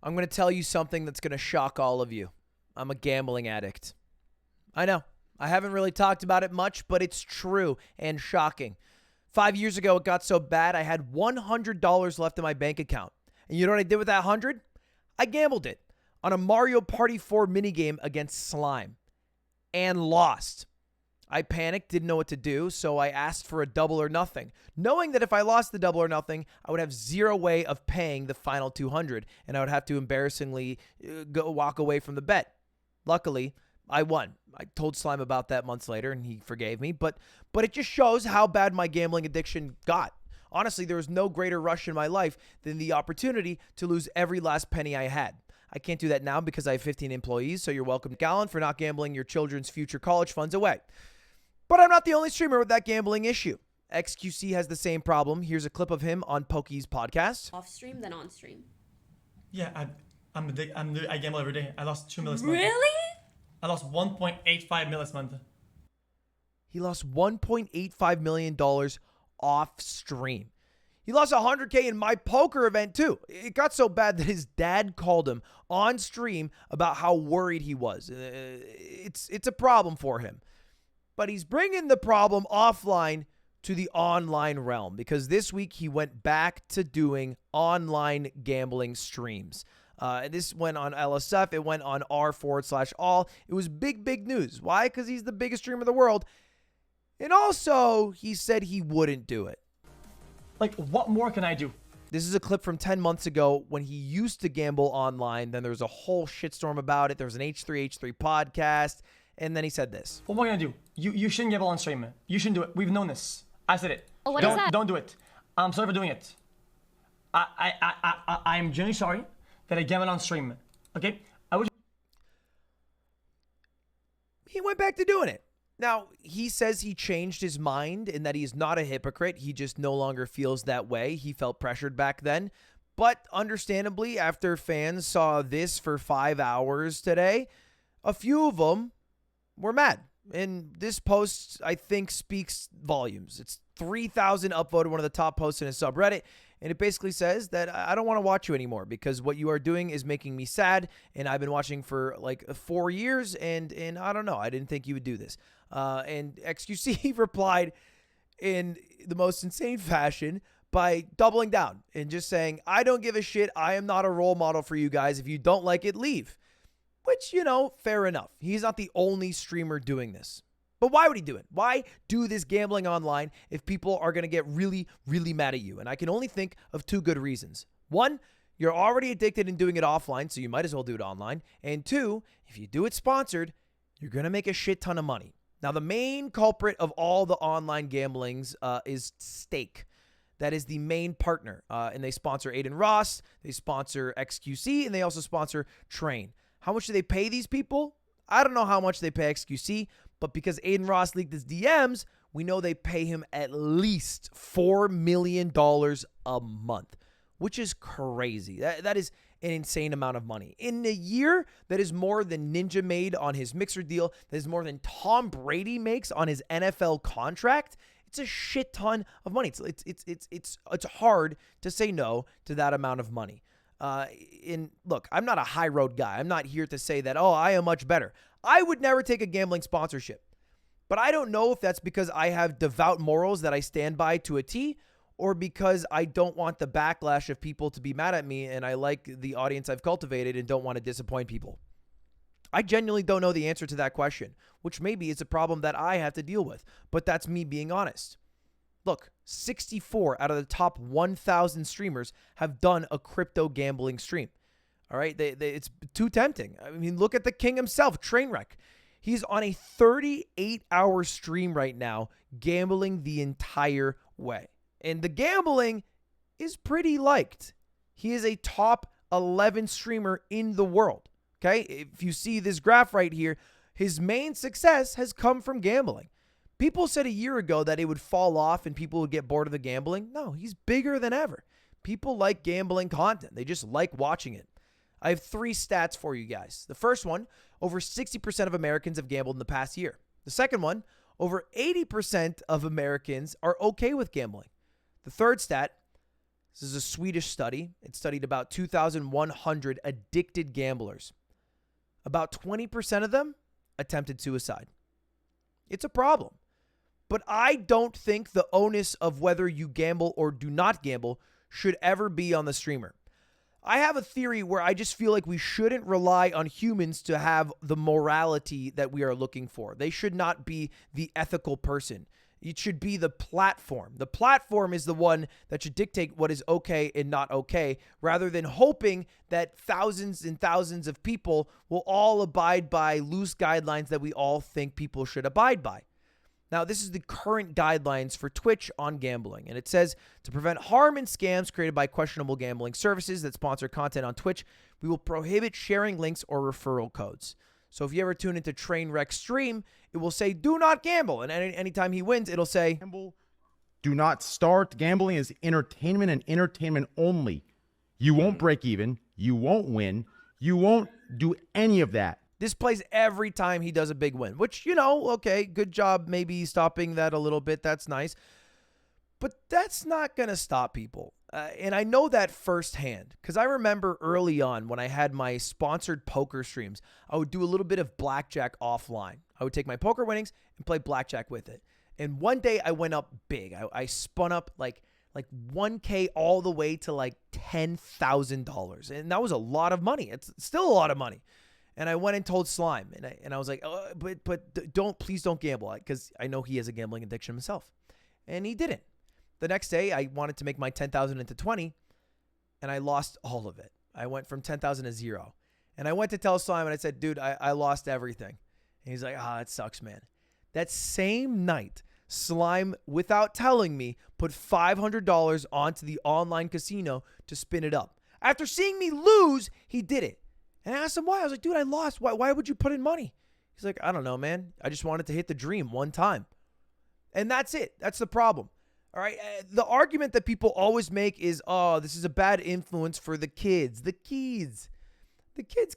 I'm going to tell you something that's going to shock all of you. I'm a gambling addict. I know. I haven't really talked about it much, but it's true and shocking. 5 years ago, it got so bad, I had $100 left in my bank account. And you know what I did with that 100? I gambled it on a Mario Party 4 minigame against Slime and lost. I panicked, didn't know what to do, so I asked for a double or nothing, knowing that if I lost the double or nothing, I would have zero way of paying the final 200, and I would have to embarrassingly walk away from the bet. Luckily, I won. I told Slime about that months later, and he forgave me, but it just shows how bad my gambling addiction got. Honestly, there was no greater rush in my life than the opportunity to lose every last penny I had. I can't do that now because I have 15 employees, so you're welcome, Gallon, for not gambling your children's future college funds away. But I'm not the only streamer with that gambling issue. XQC has the same problem. Here's a clip of him on Pokey's podcast. Off stream than on stream. Yeah, I gamble every day. I lost 2 mil this month. Really? I lost 1.85 mil this month. He lost $1.85 million off stream. He lost $100K in my poker event too. It got so bad that his dad called him on stream about how worried he was. It's a problem for him. But he's bringing the problem offline to the online realm because this week he went back to doing online gambling streams. This went on LSF. It went on r/all. It was big news. Why? Because he's the biggest streamer in the world. And also, he said he wouldn't do it. Like, what more can I do? This is a clip from 10 months ago when he used to gamble online. Then there was a whole shitstorm about it. There was an H3H3 podcast. And then he said this. What more can I do? You shouldn't gamble on stream. You shouldn't do it. We've known this. I said it. Oh, what is that? Don't do it. I'm sorry for doing it. I'm genuinely sorry that I gambled on stream. Okay? He went back to doing it. Now, he says he changed his mind and that he's not a hypocrite. He just no longer feels that way. He felt pressured back then. But understandably, after fans saw this for 5 hours today, a few of them were mad. And this post, I think, speaks volumes. It's 3,000 upvoted, one of the top posts in his subreddit. And it basically says that I don't want to watch you anymore because what you are doing is making me sad. And I've been watching for like 4 years. And I don't know. I didn't think you would do this. And XQC replied in the most insane fashion by doubling down and just saying, I don't give a shit. I am not a role model for you guys. If you don't like it, leave. Which, fair enough. He's not the only streamer doing this. But why would he do it? Why do this gambling online if people are going to get really mad at you? And I can only think of two good reasons. One, you're already addicted in doing it offline, so you might as well do it online. And two, if you do it sponsored, you're going to make a shit ton of money. Now, the main culprit of all the online gamblings is Stake. That is the main partner. And they sponsor Aiden Ross, they sponsor XQC, and they also sponsor Train. How much do they pay these people? I don't know how much they pay XQC, but because Aiden Ross leaked his DMs, we know they pay him at least $4 million a month, which is crazy. That is an insane amount of money. In a year, that is more than Ninja made on his Mixer deal. That is more than Tom Brady makes on his NFL contract. It's a shit ton of money. It's hard to say no to that amount of money. Look, I'm not a high road guy. I'm not here to say that, I am much better. I would never take a gambling sponsorship. But I don't know if that's because I have devout morals that I stand by to a T, or because I don't want the backlash of people to be mad at me and I like the audience I've cultivated and don't want to disappoint people. I genuinely don't know the answer to that question, which maybe is a problem that I have to deal with, but that's me being honest. Look, 64 out of the top 1,000 streamers have done a crypto gambling stream. All right, it's too tempting. I mean, look at the king himself, Trainwreck. He's on a 38-hour stream right now, gambling the entire way. And the gambling is pretty liked. He is a top 11 streamer in the world. Okay, if you see this graph right here, his main success has come from gambling. People said a year ago that it would fall off and people would get bored of the gambling. No, he's bigger than ever. People like gambling content. They just like watching it. I have 3 stats for you guys. The first one, over 60% of Americans have gambled in the past year. The second one, over 80% of Americans are okay with gambling. The third stat, This is a Swedish study. It studied about 2,100 addicted gamblers. About 20% of them attempted suicide. It's a problem. But I don't think the onus of whether you gamble or do not gamble should ever be on the streamer. I have a theory where I just feel like we shouldn't rely on humans to have the morality that we are looking for. They should not be the ethical person. It should be the platform. The platform is the one that should dictate what is okay and not okay, rather than hoping that thousands and thousands of people will all abide by loose guidelines that we all think people should abide by. Now, this is the current guidelines for Twitch on gambling, and it says, to prevent harm and scams created by questionable gambling services that sponsor content on Twitch, we will prohibit sharing links or referral codes. So if you ever tune into Trainwreck's stream, it will say, do not gamble. And anytime he wins, it'll say, gamble. Do not start. Gambling is entertainment and entertainment only. You won't break even. You won't win. You won't do any of that. This plays every time he does a big win, which, you know, okay, good job maybe stopping that a little bit. That's nice. But that's not going to stop people. And I know that firsthand because I remember early on when I had my sponsored poker streams, I would do a little bit of blackjack offline. I would take my poker winnings and play blackjack with it. And one day I went up big. I spun up like 1K all the way to like $10,000. And that was a lot of money. It's still a lot of money. And I went and told Slime, and I was like, oh, but please don't gamble, because I know he has a gambling addiction himself. And he didn't. The next day, I wanted to make my 10,000 into 20, and I lost all of it. I went from 10,000 to 0. And I went to tell Slime, and I said, dude, I lost everything. And he's like, it sucks, man. That same night, Slime, without telling me, put $500 onto the online casino to spin it up. After seeing me lose, he did it. And I asked him why. I was like, dude, I lost. Why would you put in money? He's like, I don't know, man. I just wanted to hit the dream one time. And that's it. That's the problem. All right. The argument that people always make is, oh, this is a bad influence for the kids. The kids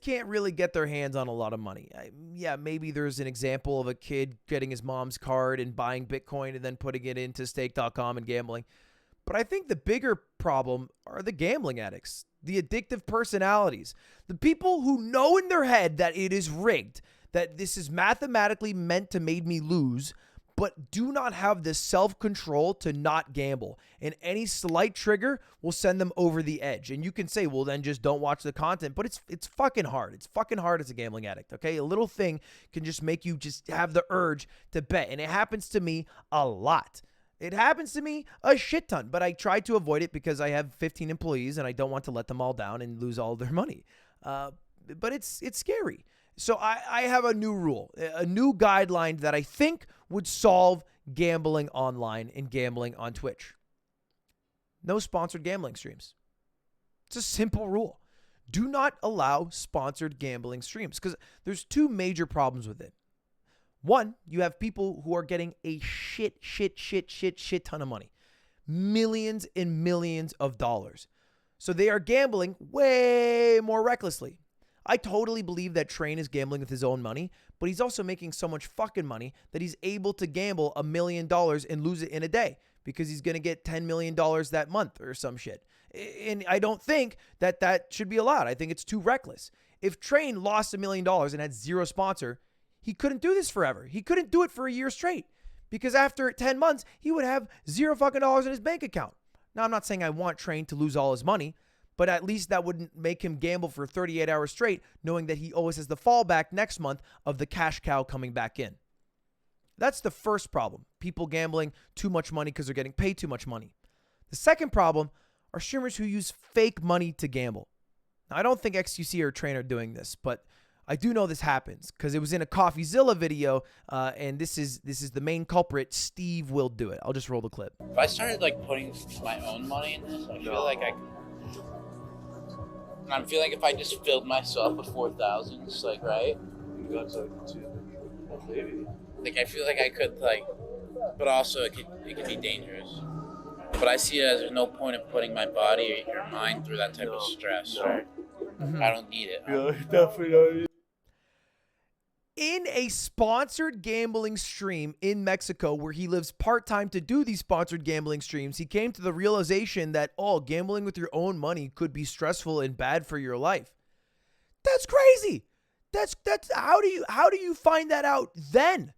can't really get their hands on a lot of money. Yeah, maybe there's an example of a kid getting his mom's card and buying Bitcoin and then putting it into stake.com and gambling. But I think the bigger problem are the gambling addicts, the addictive personalities, the people who know in their head that it is rigged, that this is mathematically meant to make me lose, but do not have the self-control to not gamble. And any slight trigger will send them over the edge. And you can say, well, then just don't watch the content. But it's fucking hard. It's fucking hard as a gambling addict, okay? A little thing can just make you just have the urge to bet. And it happens to me a lot. It happens to me a shit ton, but I try to avoid it because I have 15 employees and I don't want to let them all down and lose all their money. But it's scary. So I have a new rule, a new guideline that I think would solve gambling online and gambling on Twitch. No sponsored gambling streams. It's a simple rule. Do not allow sponsored gambling streams because there's two major problems with it. One, you have people who are getting a shit ton of money. Millions and millions of dollars. So they are gambling way more recklessly. I totally believe that Train is gambling with his own money, but he's also making so much fucking money that he's able to gamble $1 million and lose it in a day because he's going to get $10 million that month or some shit. And I don't think that that should be allowed. I think it's too reckless. If Train lost $1 million and had zero sponsor, he couldn't do this forever. He couldn't do it for a year straight because after 10 months, he would have zero fucking dollars in his bank account. Now, I'm not saying I want Train to lose all his money, but at least that wouldn't make him gamble for 38 hours straight, knowing that he always has the fallback next month of the cash cow coming back in. That's the first problem. People gambling too much money because they're getting paid too much money. The second problem are streamers who use fake money to gamble. Now, I don't think XQC or Train are doing this, but I do know this happens because it was in a CoffeeZilla video, and this is the main culprit. Steve will do it. I'll just roll the clip. If I started putting my own money in this, I feel like I'm feeling if I just filled myself with 4,000, right? That's maybe. I feel like I could but also it could be dangerous. But I see it as there's no point in putting my body or your mind through that type of stress. No. I don't need it. Yeah, definitely don't need it. in a sponsored gambling stream in Mexico where he lives part-time to do these sponsored gambling streams, he came to the realization that, oh, gambling with your own money could be stressful and bad for your life. That's crazy. That's how do you find that out then?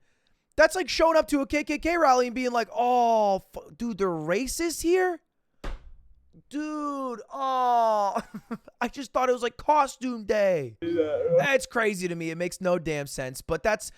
That's like showing up to a KKK rally and being like, oh, dude, they're racist here? Dude, oh, I just thought it was like costume day. That's crazy to me. It makes no damn sense. But that's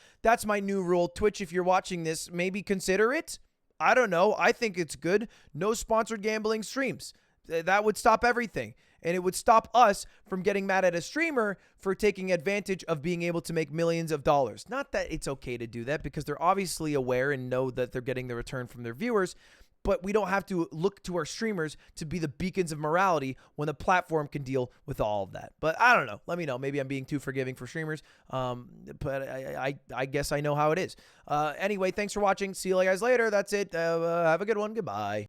my new rule. Twitch, if you're watching this, maybe consider it. I don't know. I think it's good. No sponsored gambling streams. That would stop everything. And it would stop us from getting mad at a streamer for taking advantage of being able to make millions of dollars. Not that it's okay to do that, because they're obviously aware and know that they're getting the return from their viewers. But we don't have to look to our streamers to be the beacons of morality when the platform can deal with all of that. But I don't know. Let me know. Maybe I'm being too forgiving for streamers. But I guess I know how it is. Anyway, thanks for watching. See you guys later. That's it. Have a good one. Goodbye.